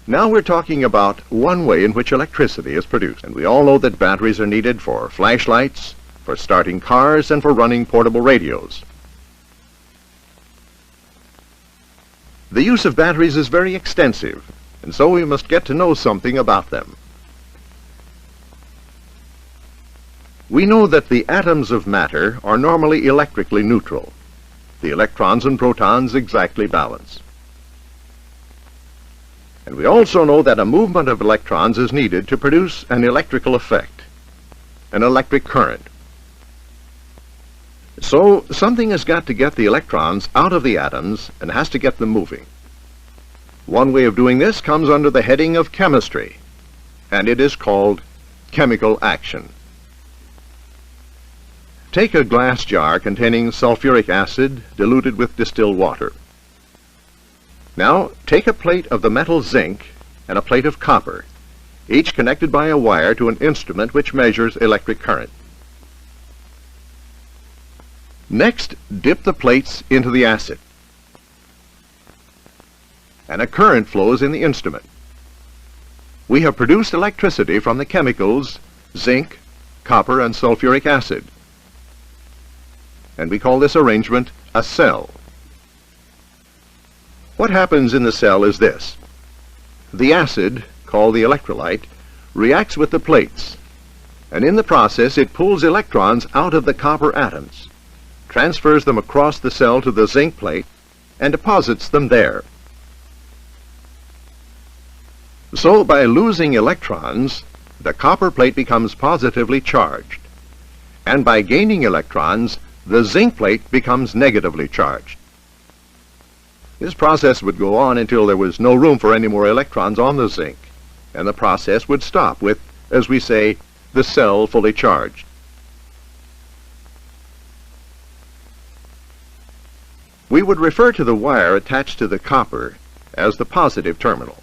Now we're talking about one way in which electricity is produced. And we all know that batteries are needed for flashlights, for starting cars, and for running portable radios. The use of batteries is very extensive, and so we must get to know something about them. We know that the atoms of matter are normally electrically neutral. The electrons and protons exactly balance. And we also know that a movement of electrons is needed to produce an electrical effect, an electric current. So something has got to get the electrons out of the atoms and has to get them moving. One way of doing this comes under the heading of chemistry, and it is called chemical action. Take a glass jar containing sulfuric acid diluted with distilled water. Now take a plate of the metal zinc and a plate of copper, each connected by a wire to an instrument which measures electric current. Next, dip the plates into the acid, and a current flows in the instrument. We have produced electricity from the chemicals zinc, copper, and sulfuric acid, and we call this arrangement a cell. What happens in the cell is this. The acid, called the electrolyte, reacts with the plates, and in the process it pulls electrons out of the copper atoms, transfers them across the cell to the zinc plate, and deposits them there. So by losing electrons, the copper plate becomes positively charged, and by gaining electrons, the zinc plate becomes negatively charged. This process would go on until there was no room for any more electrons on the zinc, and the process would stop with, as we say, the cell fully charged. We would refer to the wire attached to the copper as the positive terminal,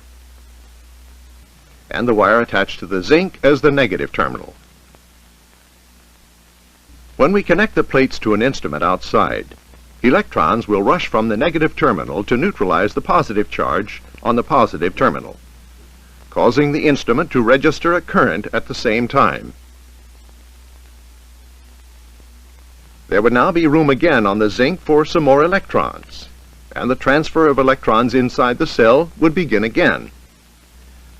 and the wire attached to the zinc as the negative terminal. When we connect the plates to an instrument outside, electrons will rush from the negative terminal to neutralize the positive charge on the positive terminal, causing the instrument to register a current at the same time. There would now be room again on the zinc for some more electrons, and the transfer of electrons inside the cell would begin again.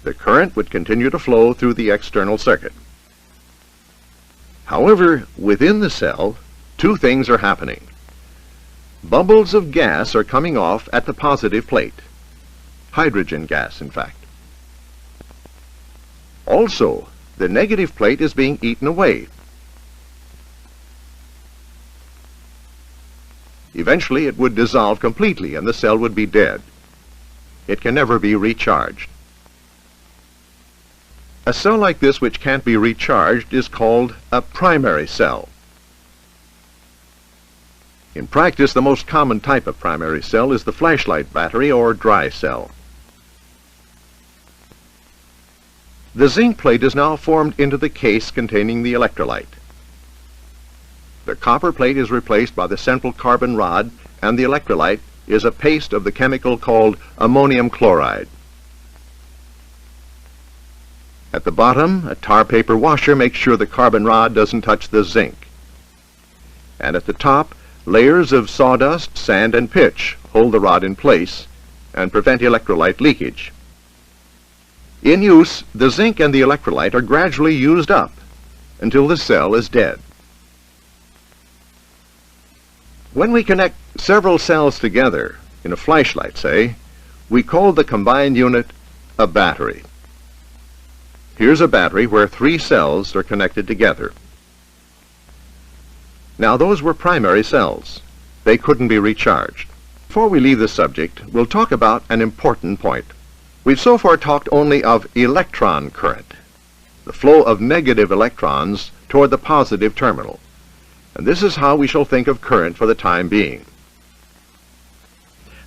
The current would continue to flow through the external circuit. However, within the cell, two things are happening. Bubbles of gas are coming off at the positive plate. Hydrogen gas, in fact. Also, the negative plate is being eaten away. Eventually, it would dissolve completely and the cell would be dead. It can never be recharged. A cell like this which can't be recharged is called a primary cell. In practice, the most common type of primary cell is the flashlight battery or dry cell. The zinc plate is now formed into the case containing the electrolyte. The copper plate is replaced by the central carbon rod, and the electrolyte is a paste of the chemical called ammonium chloride. At the bottom, a tar paper washer makes sure the carbon rod doesn't touch the zinc. And at the top, layers of sawdust, sand, and pitch hold the rod in place and prevent electrolyte leakage. In use, the zinc and the electrolyte are gradually used up until the cell is dead. When we connect several cells together, in a flashlight, say, we call the combined unit a battery. Here's a battery where 3 cells are connected together. Now, those were primary cells. They couldn't be recharged. Before we leave the subject, we'll talk about an important point. We've so far talked only of electron current, the flow of negative electrons toward the positive terminal. And this is how we shall think of current for the time being.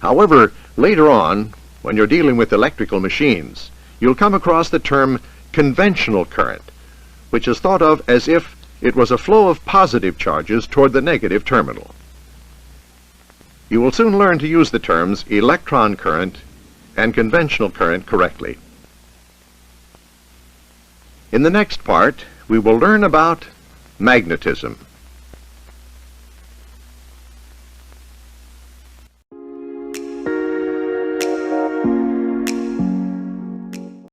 However, later on, when you're dealing with electrical machines, you'll come across the term conventional current, which is thought of as if it was a flow of positive charges toward the negative terminal. You will soon learn to use the terms electron current and conventional current correctly. In the next part, we will learn about magnetism.